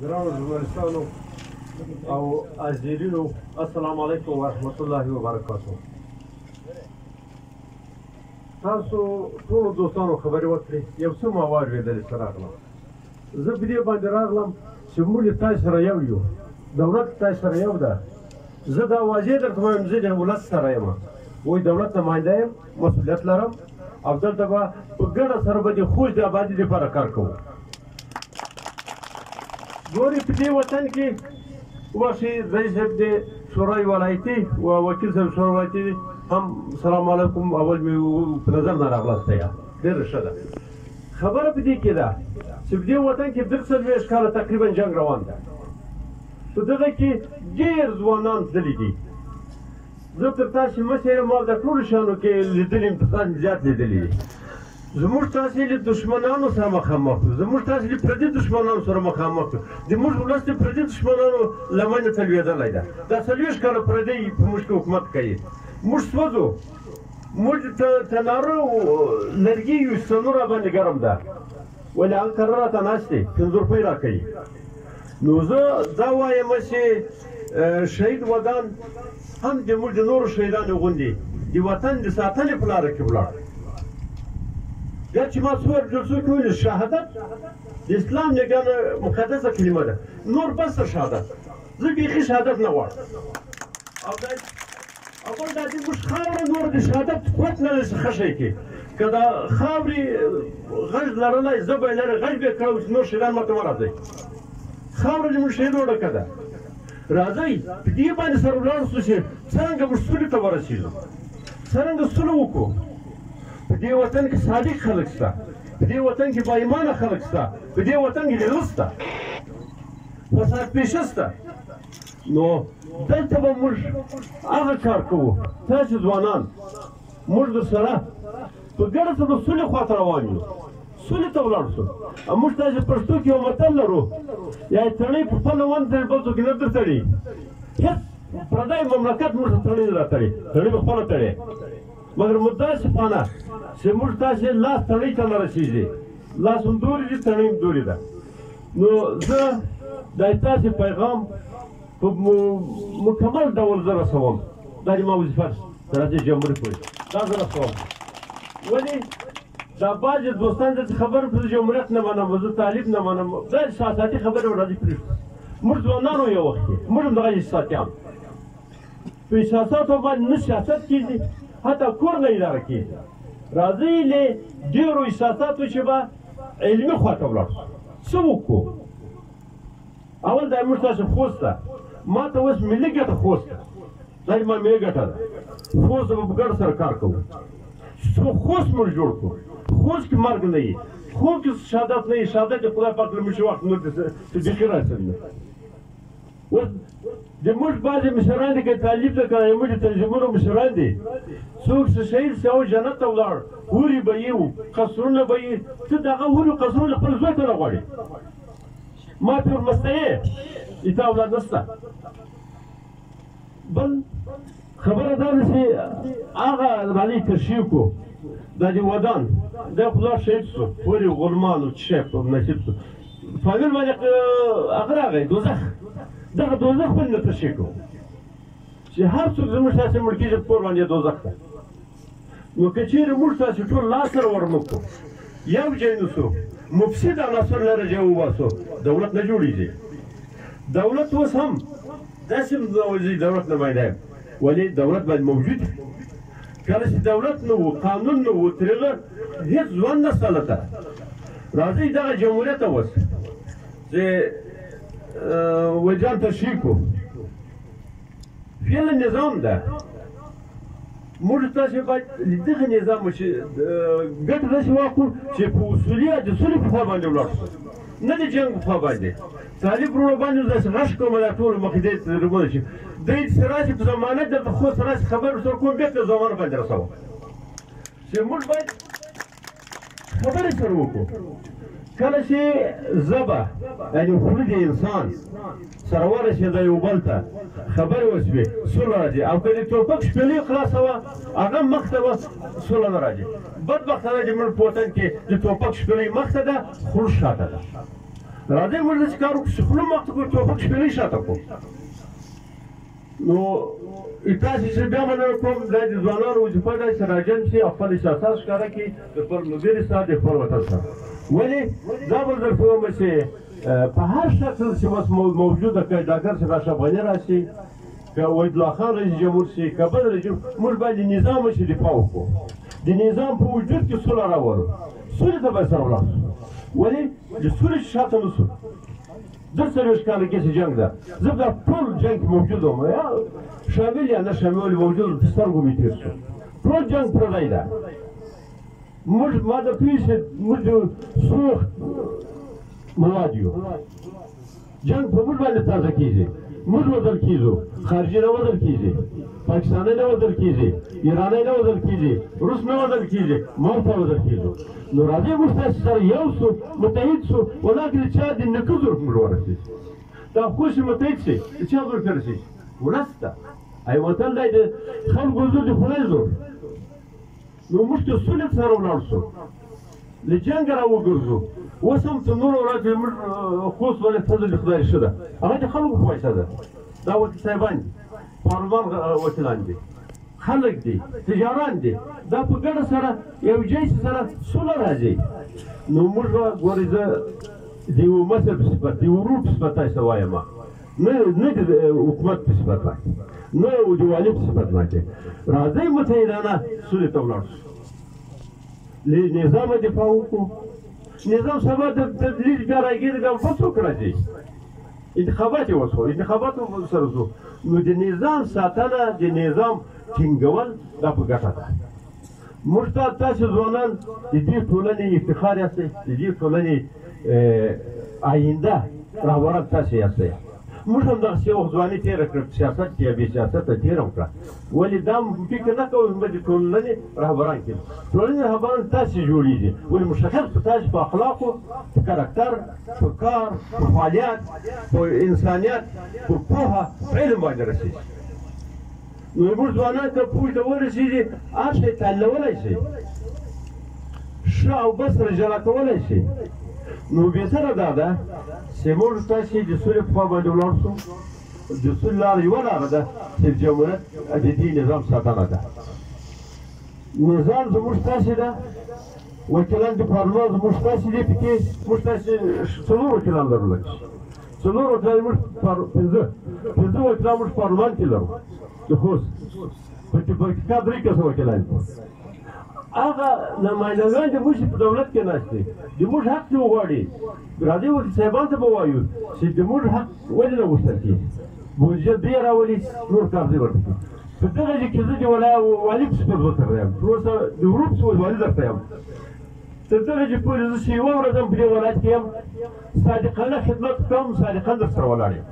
ګرانو ژورنالستانو او حاضرینو السلام علیکم ورحمت الله وبرکاتو. تاسو ټولو دوستانو خبرې وکړې، یو څه ما واورېدلې څه راغلم. زه په دې باندې راغلم چې موږ تاسو سره یو یو، دولت تاسو سره یو ده. زه دا واضح درته وایم، زه د ولس سره یم، وایي دولت نماینده یم، مسؤلیت لرم او دلته به په ګډه سره به د خوج د ابادۍ لپاره کار کوو. ګورې په دې وطن کې واشي رئیس صاحب د شورای ولایتي و وکیل صاحب شورای ولایتي هم سلام علیکم اول مې په نظر نه راغلاست. یا ډېره ښه ده. خبره په دې کې ده چې په دې وطن کې 40 کاله تقریبا جنګ روان ده. په دغه کې ډېر ځوانان تللي دي. زه تر تاسې مشر یم، ما د ټولو شیانو کې لیدلي یم، تر تاسې زیات لیدلي دي. زموږ تاسې له دښمنانو سره مخامخ یو، زموږ تاسې له پردي دښمنانو سره مخامخ یو. زموږ ولس د پردي دښمنانو له منځه تلوېدلی ده. دا 40 کاله پردی په موږ کې حکومت کوي. موږ سوځو، موږ تناره لرګي یو، ستنو راباندې ګرم ده، ولې هغه کره راته ناست دی 5 روپۍ راکوي. نو زه دا وایم چې شهید ودان هم د موږ د نورو شهیدانو غوندې د وطن د ساتنې په لاره کې ولاړ. بیا چې ما څو جلسو کې ویل شهادت د اسلام یګانه مقدسه کلمه ده، نور بس شهادت. زه بیخي شهادت نه غواړم. او بل دا د موږ خاوره نور د شهادت قوت نه لري خښی کې. که د خاورې غږ لرلی زه به یې لرې غږ به یې کړی چې نور شهیدان ماته ورځئ. خاوره زموږ شهیدو ډکه ده. راځئ په دې باندې سره ولاړ شو چې څرنګه موږ سولې ته ورسېږو، څرنګه سوله وکړو. په دې وطن کې صادق خلک شته، په دې وطن کې با ایمانه خلک شته، په دې وطن کې لیله شته، فساد پیشه شته. نو دلته به موږ هغه کار کوو. تاسې ځوانان موږ درسره په ګډه سره د سولې خواته روان یو، سولې ته ولاړ شو. او موږ تاسې پښتو کې یو متل لرو، یا تڼۍ په خپله ونتړي بل څوک یې نه درتړي. هېڅ پردی مملکت موږ ته تڼۍ نه راتړي، تڼۍ په خپله تړي. مګر مدعا صفانه چې موږ تاسې لاس تڼۍ ته نه رسېږي، لاس هم دورې دي، تڼۍ هم دورې ده. نو زه دا تاسې پیغام په مکمل ډول زه رسوم. دا د ما وظیفه ده د ریاست جمهوري پورې، دا زه رسوم. ولې دا بعضې دوستان داسې خبره په جمهوریت نه منم، زه تعلیم نه منم، دا احساساتي خبرې راځي پرېږدو. موږ ځوانان وو یو وخت کې، موږ هم دغه احساساتیان. په احساساتو باندې نه سیاست کېږي، حتی کور نه اداره کېږي. راځئ له ډېرو احساساتو چې به علمي خواته ولاړ شو. څه وکړو؟ اول دا موږ تاسو خوست ده، ما ته اوس ملي ګټه خوست ده، دا زما ملي ګټه ده. خوست به په ګډه سره کار کوو. خوست موږ جوړ کړو. خوست کې مرګ نه وي، خوب کې شهادت نه وي. شهادت د خدای پاک له موږ وخت نور بیخي راسوي. اوس د موږ بعضې مشران دي، که طالب ده که زموږ د تنظیمونو مشران دي، څوک چې شهید شي او جنت ته ولاړ، هورې به یې وو، قصرونه به یې. ته د هغه هورې قصرونه خپل زوی ته نه غواړې. ما پرې ورمسته یې، ستا اولاد نشته. بل خبره دا ده چې هغه باندې تشریح کړو، دا د ودان دا خدا شهید شو، هورې غلمان و چې په نصیب شو. فامیل باندې هغه راغی دوزخ. دغه دوزخ باندې نه تشریح کړو چې هر څوک زموږ تاسې مړ کېږي په کور باندې دوزخ ده. نو که چېرې موږ تاسې ټول لاس سره ورمه کړو، یو ځای نوسو، مفسد عناصر لره ځای وباسو، دولت نه جوړېږي. دولت اوس هم داسې دولت نماینده یم، ولې دولت باید موجود وي. کله چې دولت نه و، قانون نه و، ترېغه هېڅ ژوند نشته هلته. راځئ دغه جمهوریت ته اوس چې وجدان تشریح کړو. فعلا نظام ده. موږ تاسې باید له دغه نظام ګټه داسې واخلو چې په اصولي د سولې په خوا باندې ولاړ شو، نه د جنګ په خوا باندې. طالب وروڼو باندې داسې غږ کوم دا ټولو مخې دی تجربه شي. دی چې راشي په ضمانت دلته خوست راشي خبر ورسره کوم، بېرته ضمانت باندې رسوم چې موږ باید خبرې سره وکړو. کله چې ژبه یعنې خوله د انسان سره ورسېده یو بل ته، خبرې وشوې، سوله راځي. او که د ټوپک شپېلۍ خلاصه وه، هغه مخته وه، سوله نه راځي. بدبخته ده چې موږ په وطن کې د ټوپک شپېلۍ مخته ده، خوله شاته ده. راځئ موږ داسې کار وکړو چې خوله مخته کړو ټوپک شپېلۍ شاته کړو نو تاسې چې بیا مننه کوم دا د ځوانانو وظیفه ده چې راجم شي او خپل احساسات ښکاره کړي د خپل ملګري سره د خپل وطن سره ولې دا به درته ووایم چې په هر شکل چې اوس موجوده که ډاکټر صاحب اشرف غني راشي که وحید الله خان رئیس جمهور شي که بل رئیس جمهور موږ باید د نظام چې دفاع وکړو د نظام په وجود کې سوله راولو سولې ته باید سره ولاړ شو ولې د سولې شاته نه شو در څلوېښت کاله کې چې جنګ ده زه دا ټول جنګ کې موجود وم یا شامل یا نه شامل موجود په سترګو مې تېر شو ټول جنګ پردی ده موږ ما د پوهې چې موږ د سوخت مواد یو جنګ په موږ باندې تازه کېږي موږ وژل کېږو خارجي نه وژل کېږي پاکستانی نه وژل کېږي ایرانی نه وژل کېږي روس نه وژل کېږي موږ ته وژل کېږو نو راځئ موږ تاسې سره یو شو متحد شو ولکه د چا د نیکه زور موږ ورسېږي دا خو چې متحد شي د چا زور ته رسېږي ولس ته ای وطن دی د خلکو زور د خدای زور نو موږ د سولې سره ولاړ شو له جنګه راوګرځو اوس هم څه نور ورځ موږ خوست ولې فضل د خدای ښه ده هغه د خلکو په وایسه ده دا وکیل صاحبان دي پارلمان وکیلان دي خلک دي تجاران دي دا په ګډه سره یو ځای سره سوله راځي نو موږ به ګورئ زه د یو مشر په صفت د یو ورور په صفت تاسو ته وایم نه د حکومت په صفت باندې نه د والي په صفت باندې راځئ متحدانه سولې ته ولاړ شو له نظامه دفاع وکړو نظام سبا د تدلیل بیا راګیري دا په څوک راځي انتخابات یې وشو انتخابات سره شو نو د نظام ساتنه د نظام ټینګول دا په ګټه ده موږ ته تاسې ځوانان د دې ټولنې افتخار یاستئ د دې ټولنې آینده رهبران تاسې یاستئ موږ هم دغسې وخت ځواني تېره کړه سیاست کې یا بې سیاسته تېره وکړه ولې دا فکر نه کوو موږ د ټولنې رهبران کړو ټولنې رهبران تاسې جوړېږي ولې مشخص په تاسې په اخلاقو په کرکټر په کار په فعالیت په انسانیت په پوهه په علم باندې رسېږي نو موږ ځوانان که پوهې ته ورسېږي هر شی تعلولی شي ښه او بد سره جلا کولی شي نو بهتره دا ده چې موږ تاسې د سولې په خوا باندې ولاړ شو د سولې لاره یوه لاره ده چې د جمهوریت د دې نظام ساتنه ده نظام زموږ تاسې ده وکیلان د پارلمان زموږ تاسې دي پکې موږ تاسې څلور وکیلان لرو لکه څلور وکیلان موږ پنځه وکیلان موږ پارلمان کې لرو د خوست په پکتیکا 3 کسه وکیلان دي هغه نمایندګان د موږ په دولت کې ناست دي د موږ حق دې وغواړي راځئ وکیل صاحبانو ته به ووایو چې د موږ حق ولې نه غوښتل کېږي بودجه دې راولي نور کار دې ورته کوي په دغه ځای کې زه د والي په صفت ورته یم تر اوسه د ورور په صفت والي درته یم تر دغه ځای پورې زه چې یوه ورځ هم په دې ولایت کې یم صادقانه خدمت کوم صادقانه در سره ولاړ یم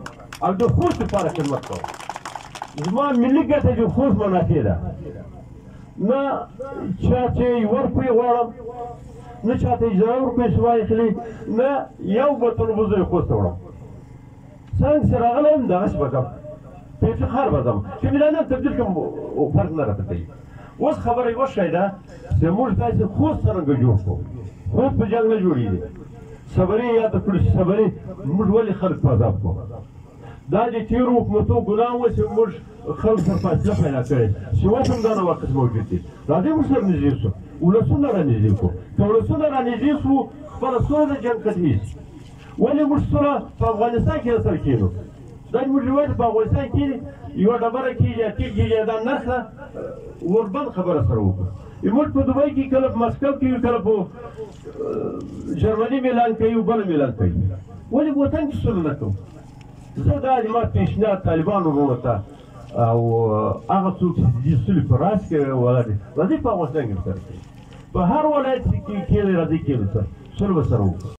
او د خوست لپاره خدمت کوم زما ملي ګټه د خوست منافع ده نه چاته ورکوي غواړم نه چاته اجازه ورکوي چې واخلي نه یو بوتل اوبه زه یې خوست ته وړم څنګه چې راغلی یم دغسې به ځم په افتخار به ځم چې مېلانه تبدیل کړم فرق نه راته کوي اوس خبره یوه شی ده چې موږ تاسې خوست څرنګه جوړ کړو خوست په جنګ نه جوړېږي صبري یاده کړو چې صبري موږ ولې خلک په عذاب کړو دا د تېرو حکومتو ګناه وه چې موږ خلک سره فاصله پیدا کړې چې اوس هم دا نواقص موجود دي راځئ موږ سره نږدې شو ولسونه را نږدې کړو که ولسونه را نږدې شو خپله سوله د جنګ ختمېږي ولې موږ سوله په افغانستان کې سره کېنو دا زموږ رواج په افغانستان کې یوه ډبره کېږي یا تیل کېږي دا نرخه وربند خبره سره وکړو موږ په دوبۍ کې کله په مسکو کې وي کله په جرمني میلان کوي بله میلان کوي ولې په وطن کې سوله نه کوو زه دا زما پیشنهاد طالبانو وروڼو ته او هغه څوک چې د دې سولې په راز کې ولاړ دي راځئ په افغانستان کې سره کوي په هر ولایت کې کېږي راځئ کېږي سره سوله به سره وکړو